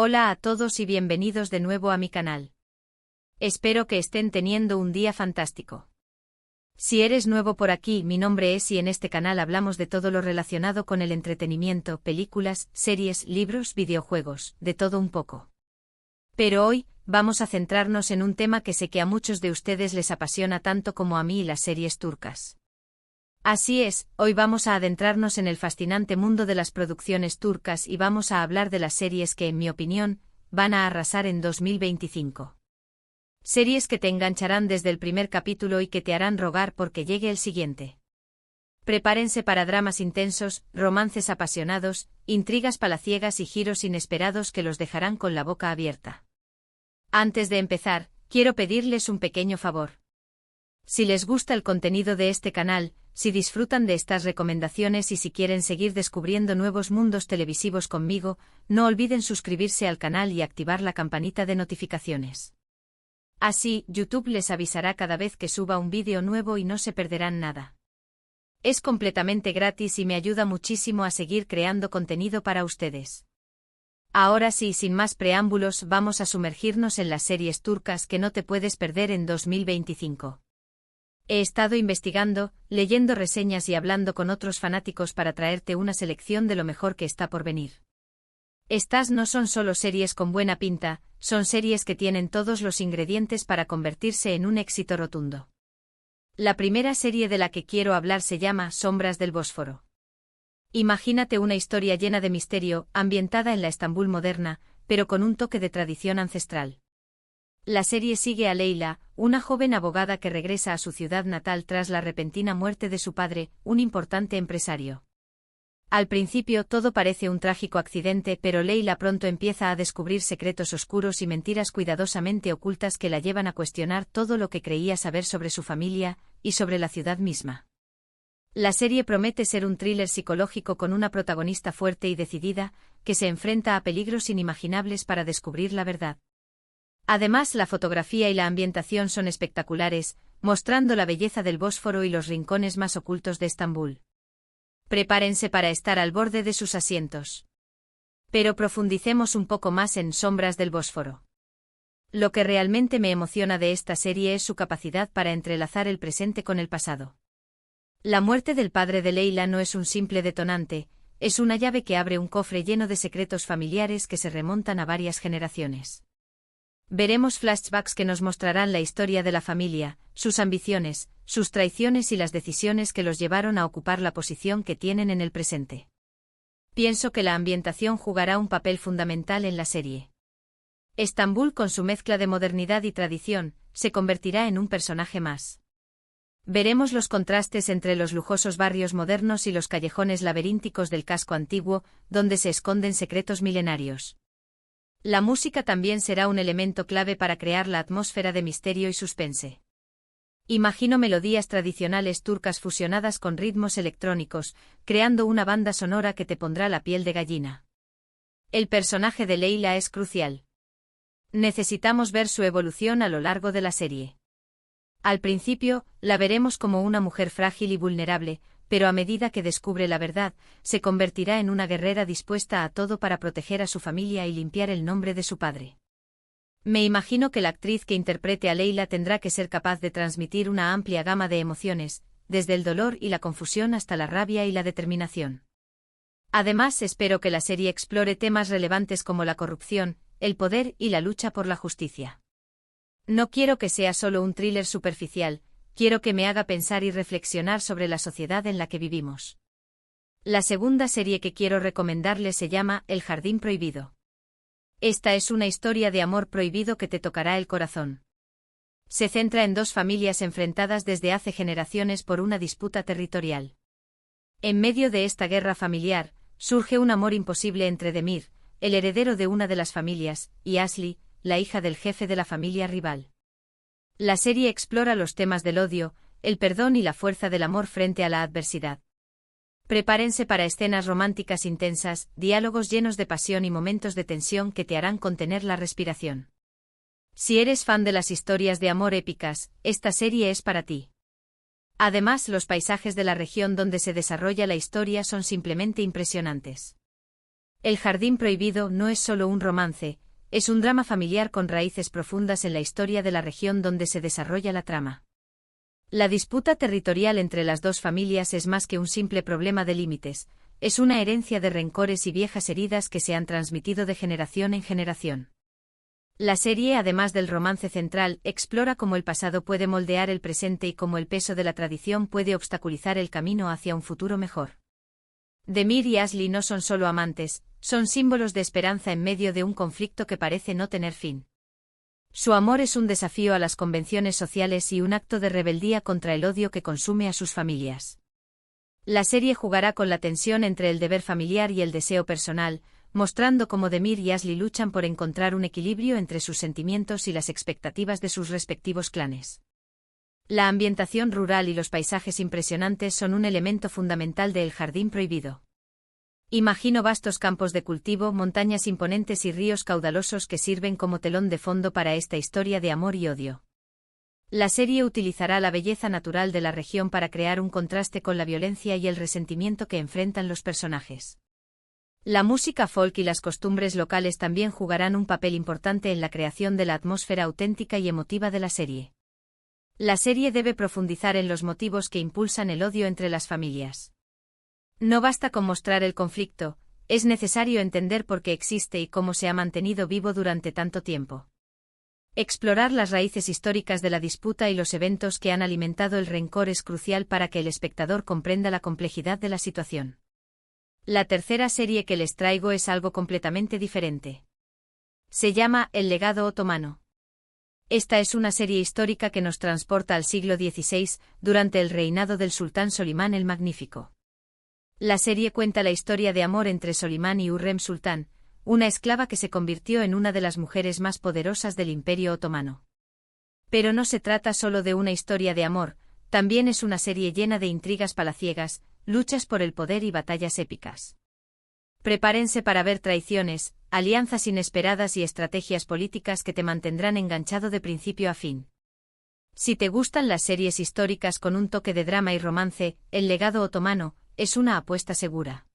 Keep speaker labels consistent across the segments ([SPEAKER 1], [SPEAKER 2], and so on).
[SPEAKER 1] Hola a todos y bienvenidos de nuevo a mi canal. Espero que estén teniendo un día fantástico. Si eres nuevo por aquí, mi nombre es y en este canal hablamos de todo lo relacionado con el entretenimiento, películas, series, libros, videojuegos, de todo un poco. Pero hoy, vamos a centrarnos en un tema que sé que a muchos de ustedes les apasiona tanto como a mí, las series turcas. Así es, hoy vamos a adentrarnos en el fascinante mundo de las producciones turcas y vamos a hablar de las series que, en mi opinión, van a arrasar en 2025. Series que te engancharán desde el primer capítulo y que te harán rogar porque llegue el siguiente. Prepárense para dramas intensos, romances apasionados, intrigas palaciegas y giros inesperados que los dejarán con la boca abierta. Antes de empezar, quiero pedirles un pequeño favor. Si les gusta el contenido de este canal, si disfrutan de estas recomendaciones y si quieren seguir descubriendo nuevos mundos televisivos conmigo, no olviden suscribirse al canal y activar la campanita de notificaciones. Así, YouTube les avisará cada vez que suba un vídeo nuevo y no se perderán nada. Es completamente gratis y me ayuda muchísimo a seguir creando contenido para ustedes. Ahora sí, sin más preámbulos, vamos a sumergirnos en las series turcas que no te puedes perder en 2025. He estado investigando, leyendo reseñas y hablando con otros fanáticos para traerte una selección de lo mejor que está por venir. Estas no son solo series con buena pinta, son series que tienen todos los ingredientes para convertirse en un éxito rotundo. La primera serie de la que quiero hablar se llama Sombras del Bósforo. Imagínate una historia llena de misterio, ambientada en la Estambul moderna, pero con un toque de tradición ancestral. La serie sigue a Leyla, una joven abogada que regresa a su ciudad natal tras la repentina muerte de su padre, un importante empresario. Al principio todo parece un trágico accidente, pero Leyla pronto empieza a descubrir secretos oscuros y mentiras cuidadosamente ocultas que la llevan a cuestionar todo lo que creía saber sobre su familia, y sobre la ciudad misma. La serie promete ser un thriller psicológico con una protagonista fuerte y decidida, que se enfrenta a peligros inimaginables para descubrir la verdad. Además, la fotografía y la ambientación son espectaculares, mostrando la belleza del Bósforo y los rincones más ocultos de Estambul. Prepárense para estar al borde de sus asientos. Pero profundicemos un poco más en Sombras del Bósforo. Lo que realmente me emociona de esta serie es su capacidad para entrelazar el presente con el pasado. La muerte del padre de Leyla no es un simple detonante, es una llave que abre un cofre lleno de secretos familiares que se remontan a varias generaciones. Veremos flashbacks que nos mostrarán la historia de la familia, sus ambiciones, sus traiciones y las decisiones que los llevaron a ocupar la posición que tienen en el presente. Pienso que la ambientación jugará un papel fundamental en la serie. Estambul, con su mezcla de modernidad y tradición, se convertirá en un personaje más. Veremos los contrastes entre los lujosos barrios modernos y los callejones laberínticos del casco antiguo, donde se esconden secretos milenarios. La música también será un elemento clave para crear la atmósfera de misterio y suspense. Imagino melodías tradicionales turcas fusionadas con ritmos electrónicos, creando una banda sonora que te pondrá la piel de gallina. El personaje de Leyla es crucial. Necesitamos ver su evolución a lo largo de la serie. Al principio, la veremos como una mujer frágil y vulnerable, pero a medida que descubre la verdad, se convertirá en una guerrera dispuesta a todo para proteger a su familia y limpiar el nombre de su padre. Me imagino que la actriz que interprete a Leyla tendrá que ser capaz de transmitir una amplia gama de emociones, desde el dolor y la confusión hasta la rabia y la determinación. Además, espero que la serie explore temas relevantes como la corrupción, el poder y la lucha por la justicia. No quiero que sea solo un thriller superficial, quiero que me haga pensar y reflexionar sobre la sociedad en la que vivimos. La segunda serie que quiero recomendarles se llama El Jardín Prohibido. Esta es una historia de amor prohibido que te tocará el corazón. Se centra en dos familias enfrentadas desde hace generaciones por una disputa territorial. En medio de esta guerra familiar, surge un amor imposible entre Demir, el heredero de una de las familias, y Asli, la hija del jefe de la familia rival. La serie explora los temas del odio, el perdón y la fuerza del amor frente a la adversidad. Prepárense para escenas románticas intensas, diálogos llenos de pasión y momentos de tensión que te harán contener la respiración. Si eres fan de las historias de amor épicas, esta serie es para ti. Además, los paisajes de la región donde se desarrolla la historia son simplemente impresionantes. El Jardín Prohibido no es solo un romance, es un drama familiar con raíces profundas en la historia de la región donde se desarrolla la trama. La disputa territorial entre las dos familias es más que un simple problema de límites, es una herencia de rencores y viejas heridas que se han transmitido de generación en generación. La serie, además del romance central, explora cómo el pasado puede moldear el presente y cómo el peso de la tradición puede obstaculizar el camino hacia un futuro mejor. Demir y Ashley no son solo amantes, son símbolos de esperanza en medio de un conflicto que parece no tener fin. Su amor es un desafío a las convenciones sociales y un acto de rebeldía contra el odio que consume a sus familias. La serie jugará con la tensión entre el deber familiar y el deseo personal, mostrando cómo Demir y Ashley luchan por encontrar un equilibrio entre sus sentimientos y las expectativas de sus respectivos clanes. La ambientación rural y los paisajes impresionantes son un elemento fundamental de El Jardín Prohibido. Imagino vastos campos de cultivo, montañas imponentes y ríos caudalosos que sirven como telón de fondo para esta historia de amor y odio. La serie utilizará la belleza natural de la región para crear un contraste con la violencia y el resentimiento que enfrentan los personajes. La música folk y las costumbres locales también jugarán un papel importante en la creación de la atmósfera auténtica y emotiva de la serie. La serie debe profundizar en los motivos que impulsan el odio entre las familias. No basta con mostrar el conflicto, es necesario entender por qué existe y cómo se ha mantenido vivo durante tanto tiempo. Explorar las raíces históricas de la disputa y los eventos que han alimentado el rencor es crucial para que el espectador comprenda la complejidad de la situación. La tercera serie que les traigo es algo completamente diferente. Se llama El legado otomano. Esta es una serie histórica que nos transporta al siglo XVI, durante el reinado del sultán Solimán el Magnífico. La serie cuenta la historia de amor entre Solimán y Hürrem Sultán, una esclava que se convirtió en una de las mujeres más poderosas del Imperio Otomano. Pero no se trata solo de una historia de amor, también es una serie llena de intrigas palaciegas, luchas por el poder y batallas épicas. Prepárense para ver traiciones, alianzas inesperadas y estrategias políticas que te mantendrán enganchado de principio a fin. Si te gustan las series históricas con un toque de drama y romance, El legado otomano es una apuesta segura.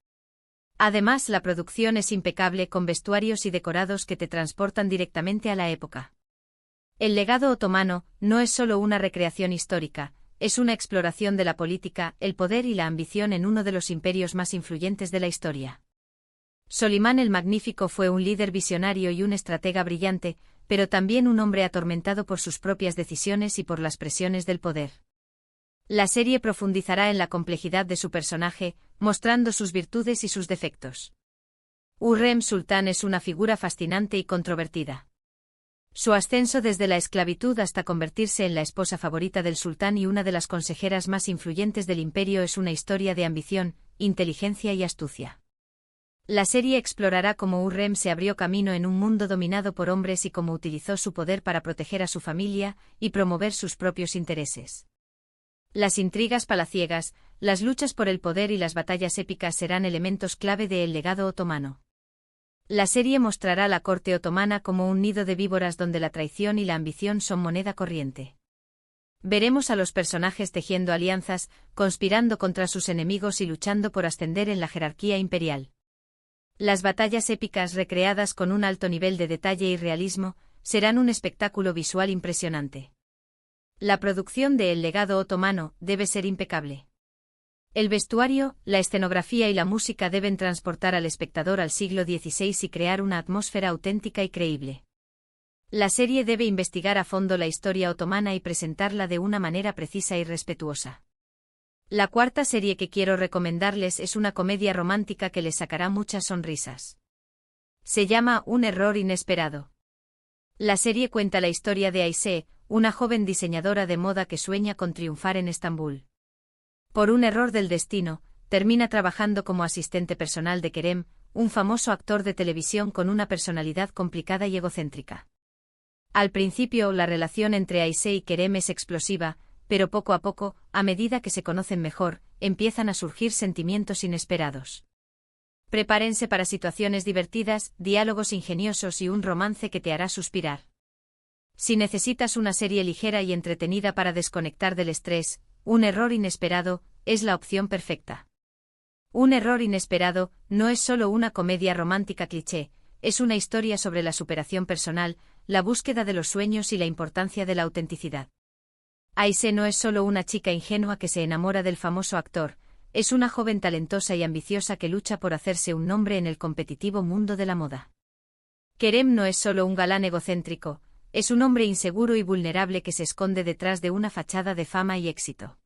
[SPEAKER 1] Además, la producción es impecable con vestuarios y decorados que te transportan directamente a la época. El legado otomano no es solo una recreación histórica, es una exploración de la política, el poder y la ambición en uno de los imperios más influyentes de la historia. Solimán el Magnífico fue un líder visionario y un estratega brillante, pero también un hombre atormentado por sus propias decisiones y por las presiones del poder. La serie profundizará en la complejidad de su personaje, mostrando sus virtudes y sus defectos. Hürrem Sultán es una figura fascinante y controvertida. Su ascenso desde la esclavitud hasta convertirse en la esposa favorita del sultán y una de las consejeras más influyentes del imperio es una historia de ambición, inteligencia y astucia. La serie explorará cómo Hürrem se abrió camino en un mundo dominado por hombres y cómo utilizó su poder para proteger a su familia y promover sus propios intereses. Las intrigas palaciegas, las luchas por el poder y las batallas épicas serán elementos clave de El legado otomano. La serie mostrará la corte otomana como un nido de víboras donde la traición y la ambición son moneda corriente. Veremos a los personajes tejiendo alianzas, conspirando contra sus enemigos y luchando por ascender en la jerarquía imperial. Las batallas épicas recreadas con un alto nivel de detalle y realismo serán un espectáculo visual impresionante. La producción de El legado otomano debe ser impecable. El vestuario, la escenografía y la música deben transportar al espectador al siglo XVI y crear una atmósfera auténtica y creíble. La serie debe investigar a fondo la historia otomana y presentarla de una manera precisa y respetuosa. La cuarta serie que quiero recomendarles es una comedia romántica que les sacará muchas sonrisas. Se llama Un error inesperado. La serie cuenta la historia de Ayşe, una joven diseñadora de moda que sueña con triunfar en Estambul. Por un error del destino, termina trabajando como asistente personal de Kerem, un famoso actor de televisión con una personalidad complicada y egocéntrica. Al principio, la relación entre Ayşe y Kerem es explosiva, pero poco a poco, a medida que se conocen mejor, empiezan a surgir sentimientos inesperados. Prepárense para situaciones divertidas, diálogos ingeniosos y un romance que te hará suspirar. Si necesitas una serie ligera y entretenida para desconectar del estrés, Un error inesperado es la opción perfecta. Un error inesperado no es solo una comedia romántica cliché, es una historia sobre la superación personal, la búsqueda de los sueños y la importancia de la autenticidad. Aisee no es solo una chica ingenua que se enamora del famoso actor, es una joven talentosa y ambiciosa que lucha por hacerse un nombre en el competitivo mundo de la moda. Kerem no es solo un galán egocéntrico, es un hombre inseguro y vulnerable que se esconde detrás de una fachada de fama y éxito.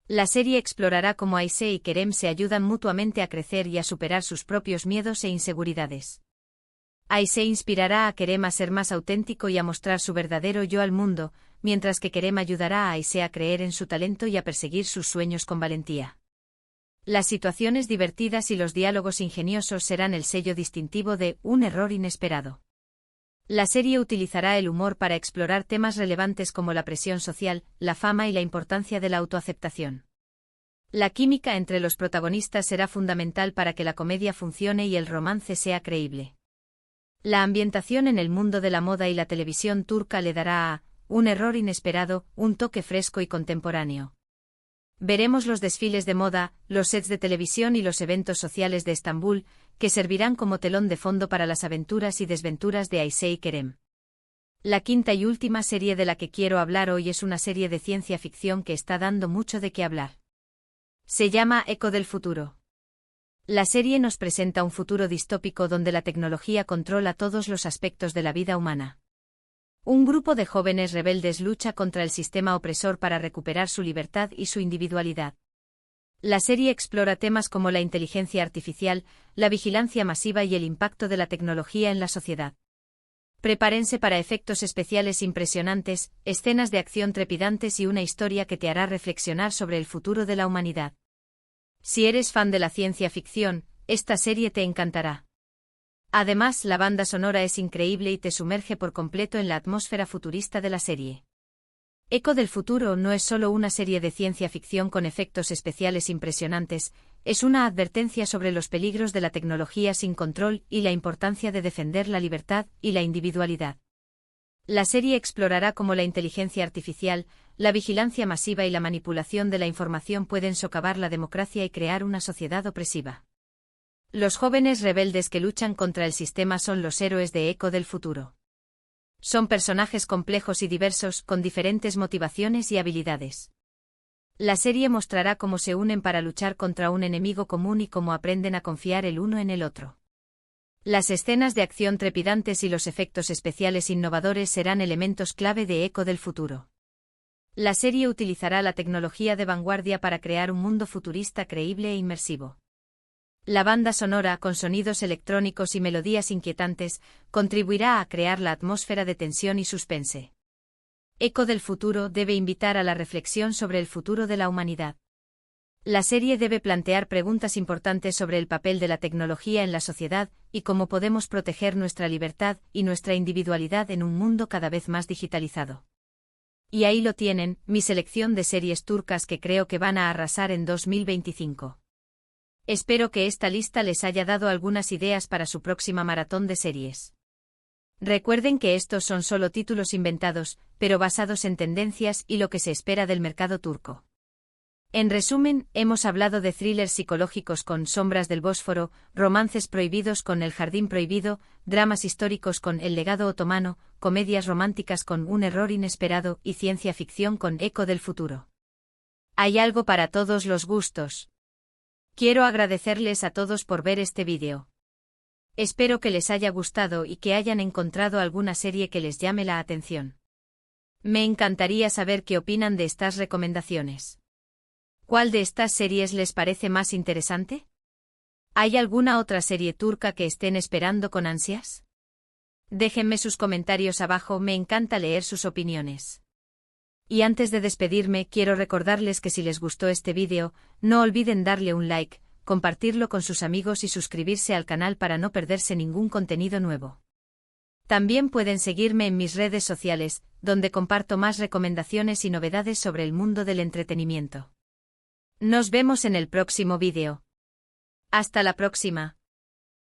[SPEAKER 1] La serie explorará cómo Aisee y Kerem se ayudan mutuamente a crecer y a superar sus propios miedos e inseguridades. Aisee inspirará a Kerem a ser más auténtico y a mostrar su verdadero yo al mundo, mientras que Kerem ayudará a Aisee a creer en su talento y a perseguir sus sueños con valentía. Las situaciones divertidas y los diálogos ingeniosos serán el sello distintivo de Un error inesperado. La serie utilizará el humor para explorar temas relevantes como la presión social, la fama y la importancia de la autoaceptación. La química entre los protagonistas será fundamental para que la comedia funcione y el romance sea creíble. La ambientación en el mundo de la moda y la televisión turca le dará a Un error inesperado un toque fresco y contemporáneo. Veremos los desfiles de moda, los sets de televisión y los eventos sociales de Estambul, que servirán como telón de fondo para las aventuras y desventuras de Aisee y Kerem. La quinta y última serie de la que quiero hablar hoy es una serie de ciencia ficción que está dando mucho de qué hablar. Se llama Eco del futuro. La serie nos presenta un futuro distópico donde la tecnología controla todos los aspectos de la vida humana. Un grupo de jóvenes rebeldes lucha contra el sistema opresor para recuperar su libertad y su individualidad. La serie explora temas como la inteligencia artificial, la vigilancia masiva y el impacto de la tecnología en la sociedad. Prepárense para efectos especiales impresionantes, escenas de acción trepidantes y una historia que te hará reflexionar sobre el futuro de la humanidad. Si eres fan de la ciencia ficción, esta serie te encantará. Además, la banda sonora es increíble y te sumerge por completo en la atmósfera futurista de la serie. Eco del futuro no es solo una serie de ciencia ficción con efectos especiales impresionantes, es una advertencia sobre los peligros de la tecnología sin control y la importancia de defender la libertad y la individualidad. La serie explorará cómo la inteligencia artificial, la vigilancia masiva y la manipulación de la información pueden socavar la democracia y crear una sociedad opresiva. Los jóvenes rebeldes que luchan contra el sistema son los héroes de Eco del futuro. Son personajes complejos y diversos, con diferentes motivaciones y habilidades. La serie mostrará cómo se unen para luchar contra un enemigo común y cómo aprenden a confiar el uno en el otro. Las escenas de acción trepidantes y los efectos especiales innovadores serán elementos clave de Eco del futuro. La serie utilizará la tecnología de vanguardia para crear un mundo futurista creíble e inmersivo. La banda sonora, con sonidos electrónicos y melodías inquietantes, contribuirá a crear la atmósfera de tensión y suspense. Eco del futuro debe invitar a la reflexión sobre el futuro de la humanidad. La serie debe plantear preguntas importantes sobre el papel de la tecnología en la sociedad y cómo podemos proteger nuestra libertad y nuestra individualidad en un mundo cada vez más digitalizado. Y ahí lo tienen, mi selección de series turcas que creo que van a arrasar en 2025. Espero que esta lista les haya dado algunas ideas para su próxima maratón de series. Recuerden que estos son solo títulos inventados, pero basados en tendencias y lo que se espera del mercado turco. En resumen, hemos hablado de thrillers psicológicos con Sombras del Bósforo, romances prohibidos con El jardín prohibido, dramas históricos con El legado otomano, comedias románticas con Un error inesperado y ciencia ficción con Eco del futuro. Hay algo para todos los gustos. Quiero agradecerles a todos por ver este vídeo. Espero que les haya gustado y que hayan encontrado alguna serie que les llame la atención. Me encantaría saber qué opinan de estas recomendaciones. ¿Cuál de estas series les parece más interesante? ¿Hay alguna otra serie turca que estén esperando con ansias? Déjenme sus comentarios abajo, me encanta leer sus opiniones. Y antes de despedirme, quiero recordarles que si les gustó este vídeo, no olviden darle un like, compartirlo con sus amigos y suscribirse al canal para no perderse ningún contenido nuevo. También pueden seguirme en mis redes sociales, donde comparto más recomendaciones y novedades sobre el mundo del entretenimiento. Nos vemos en el próximo vídeo. Hasta la próxima.